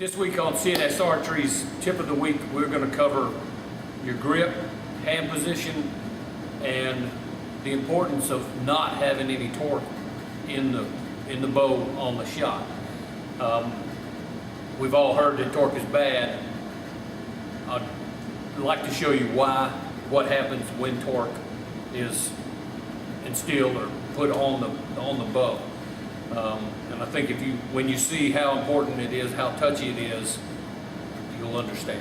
This week on C&S Archery's Tip of the Week, we're going to cover your grip, hand position, and the importance of not having any torque in the bow on the shot. We've all heard that torque is bad. I'd like to show you what happens when torque is instilled or put on the bow. And I think when you see how important it is, how touchy it is, you'll understand.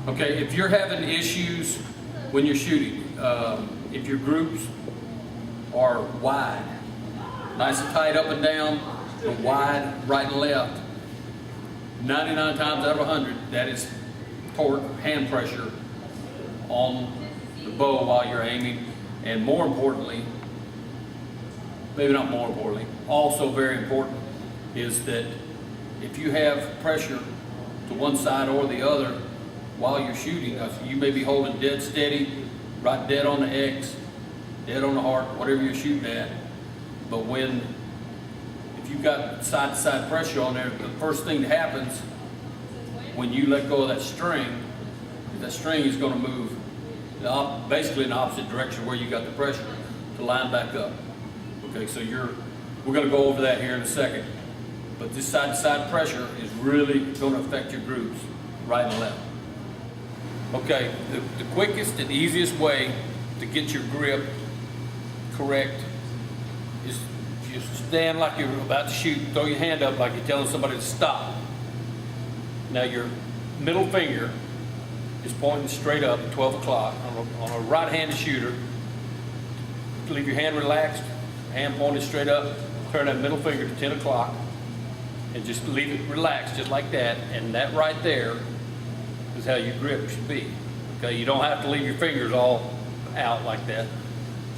Okay, if you're having issues when you're shooting, if your groups are wide, nice and tight up and down, but wide right and left, 99 times out of 100, that is torque, hand pressure on the bow while you're aiming. And more importantly, maybe not more importantly, also very important, is that if you have pressure to one side or the other while you're shooting, you may be holding dead steady, right dead on the X, dead on the heart, whatever you're shooting at, but if you've got side-to-side pressure on there, the first thing that happens when you let go of that string is going to move basically in the opposite direction where you got the pressure to line back up. Okay, so we're going to go over that here in a second, but this side-to-side pressure is really going to affect your grooves, right and left. Okay, the quickest and easiest way to get your grip correct is you stand like you're about to shoot, throw your hand up like you're telling somebody to stop. Now your middle finger is pointing straight up at 12 o'clock on a right-handed shooter. Leave your hand relaxed, hand pointed straight up, turn that middle finger to 10 o'clock, and just leave it relaxed, just like that. And that right there is how your grip should be. Okay, you don't have to leave your fingers all out like that,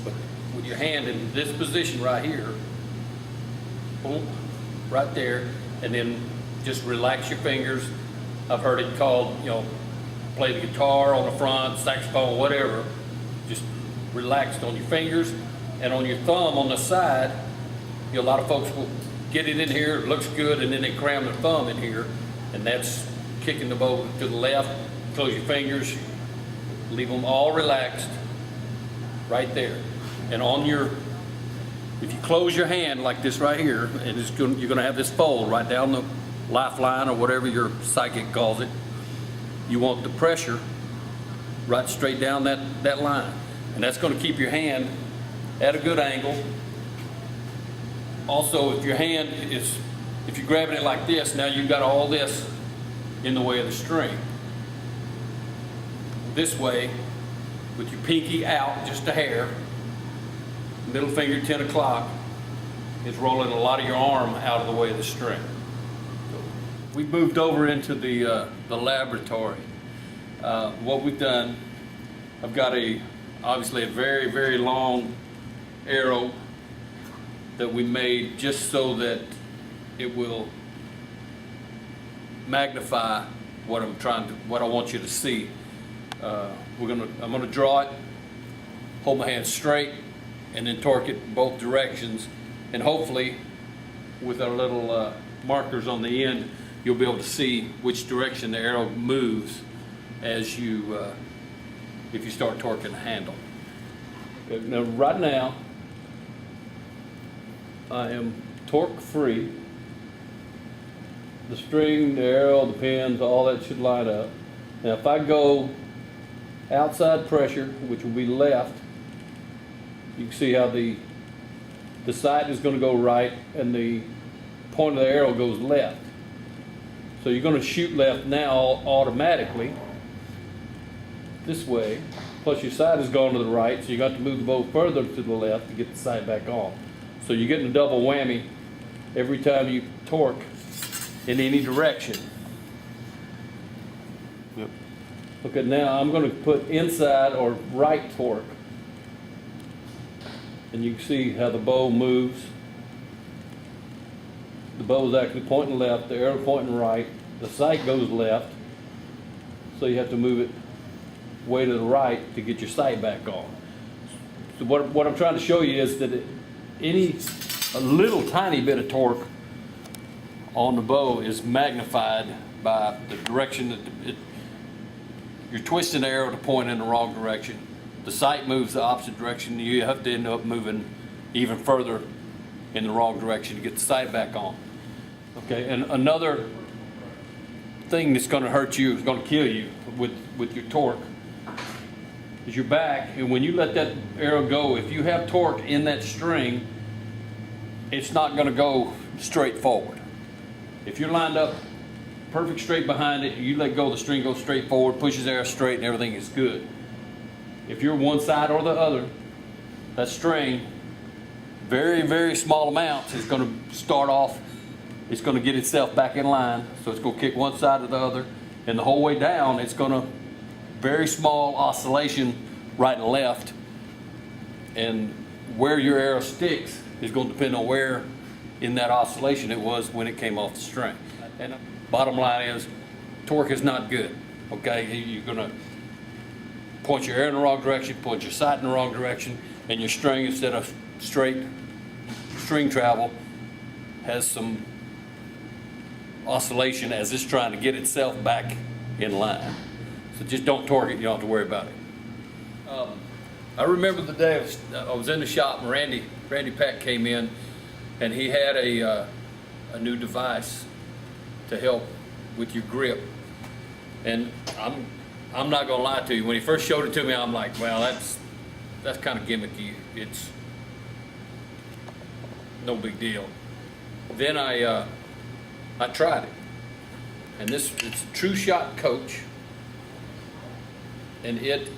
but with your hand in this position right here, boom, right there, and then just relax your fingers. I've heard it called, play the guitar on the front, saxophone, whatever. Just relaxed on your fingers and on your thumb on the side. A lot of folks will get it in here, it looks good, and then they cram their thumb in here, and that's kicking the bow to the left. Close your fingers, leave them all relaxed right there. And if you close your hand like this right here, and you're going to have this fold right down the lifeline or whatever your psychic calls it, you want the pressure right straight down that line. And that's going to keep your hand at a good angle. Also, if you're grabbing it like this, now you've got all this in the way of the string. This way, with your pinky out just a hair, middle finger 10 o'clock, is rolling a lot of your arm out of the way of the string. We moved over into the laboratory. What we've done, I've got obviously a very, very long arrow that we made just so that it will magnify what I want you to see. I'm gonna draw it, hold my hand straight, and then torque it both directions, and hopefully with our little markers on the end, you'll be able to see which direction the arrow moves as if you start torquing the handle. Now, right now, I am torque free. The string, the arrow, the pins, all that should line up. Now, if I go outside pressure, which will be left, you can see how the sight is going to go right and the point of the arrow goes left. So you're going to shoot left now automatically this way, plus your sight has gone to the right, so you got to move the bow further to the left to get the sight back on. So you're getting a double whammy every time you torque in any direction. Yep. Okay, now I'm going to put inside or right torque, and you can see how the bow moves. The bow is actually pointing left, the arrow pointing right, the sight goes left, so you have to move it way to the right to get your sight back on. So what I'm trying to show you is that a little tiny bit of torque on the bow is magnified by the direction that you're twisting the arrow to point in the wrong direction. The sight moves the opposite direction. You have to end up moving even further in the wrong direction to get the sight back on. Okay, and another thing that's going to hurt you, is going to kill you with your torque, is your back. And when you let that arrow go, if you have torque in that string, it's not going to go straight forward. If you're lined up perfect straight behind it, you let go, the string goes straight forward, pushes the arrow straight, and everything is good. If you're one side or the other, that string, very, very small amounts, is going to start off, it's going to get itself back in line, so it's going to kick one side or the other, and the whole way down, it's going to, very small oscillation right and left, and where your arrow sticks is going to depend on where in that oscillation it was when it came off the string. And bottom line is, torque is not good. Okay, you're going to point your arrow in the wrong direction, point your sight in the wrong direction, and your string, instead of straight string travel, has some oscillation as it's trying to get itself back in line. So just don't torque it, you don't have to worry about it. I remember the day I was in the shop and Randy Pack came in, and he had a new device to help with your grip. And I'm not gonna lie to you, when he first showed it to me, I'm like, well, that's kind of gimmicky. It's no big deal. Then I tried it, and it's a True Shot Coach, and it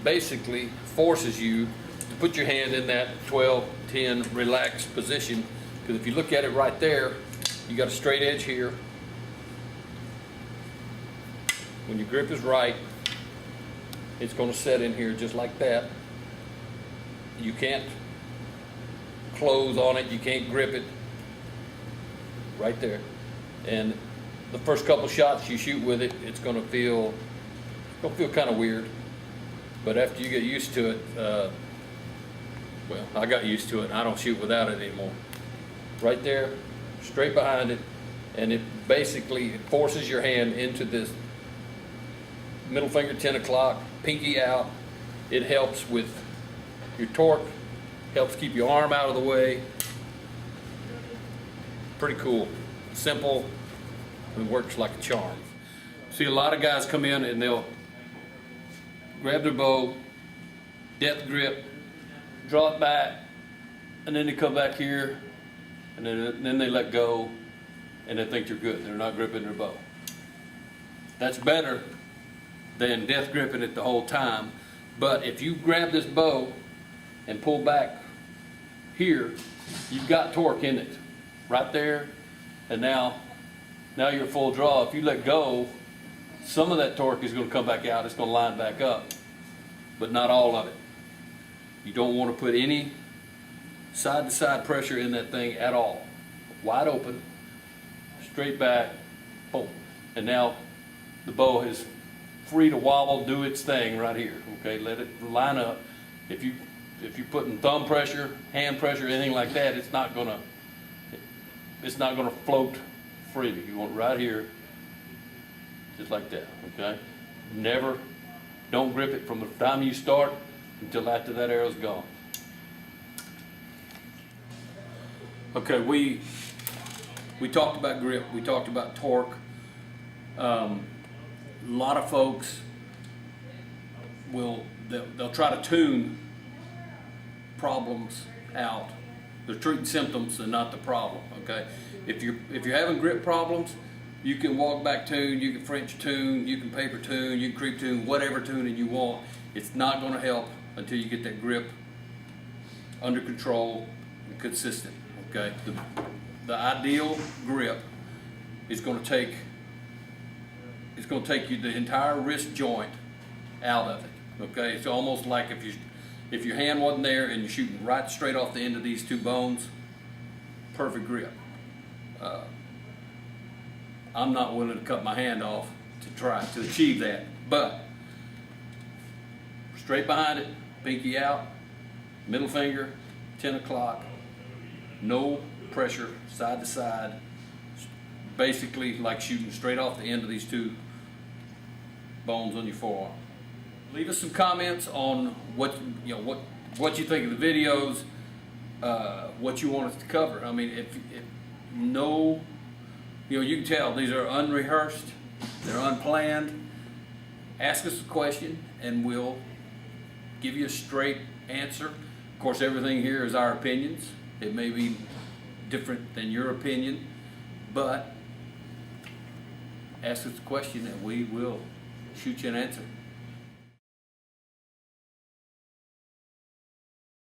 basically forces you to put your hand in that 12-10 relaxed position, because if you look at it right there, you got a straight edge here. When your grip is right, it's going to set in here just like that. You can't close on it, you can't grip it. Right there. And the first couple shots you shoot with it, it's going to feel kind of weird. But after you get used to it, well, I got used to it, and I don't shoot without it anymore. Right there, straight behind it, and it basically forces your hand into this middle finger 10 o'clock, pinky out. It helps with your torque, helps keep your arm out of the way. Pretty cool, simple, and works like a charm. See, a lot of guys come in and they'll grab their bow, depth grip, draw it back, and then they come back here, and then they let go, and they think they're good. They're not gripping their bow. That's better than death gripping it the whole time. But if you grab this bow and pull back here, you've got torque in it, right there, and now you're full draw. If you let go, some of that torque is going to come back out. It's going to line back up, but not all of it. You don't want to put any side-to-side pressure in that thing at all. Wide open, straight back, boom. And now the bow is free to wobble, do its thing right here. Okay, let it line up. If you're putting thumb pressure, hand pressure, anything like that, it's not gonna float freely. You want it right here, just like that. Okay, don't grip it from the time you start until after that arrow's gone. Okay, we talked about grip, we talked about torque. A lot of folks they'll try to tune problems out. They're treating symptoms and not the problem. Okay, if you're having grip problems, you can walk back tune, you can French tune, you can paper tune, you can creep tune, whatever tuning you want. It's not going to help until you get that grip under control and consistent. Okay, the ideal grip is going to take you the entire wrist joint out of it. Okay, it's almost like if your hand wasn't there and you're shooting right straight off the end of these two bones, perfect grip. I'm not willing to cut my hand off to try to achieve that, but straight behind it, pinky out, middle finger, 10 o'clock, no pressure, side to side, basically like shooting straight off the end of these two bones on your forearm. Leave us some comments on what you think of the videos, what you want us to cover. I mean, if no, you can tell these are unrehearsed, they're unplanned. Ask us a question and we'll give you a straight answer. Of course, everything here is our opinions. It may be different than your opinion, but ask us a question and we will shoot you an answer.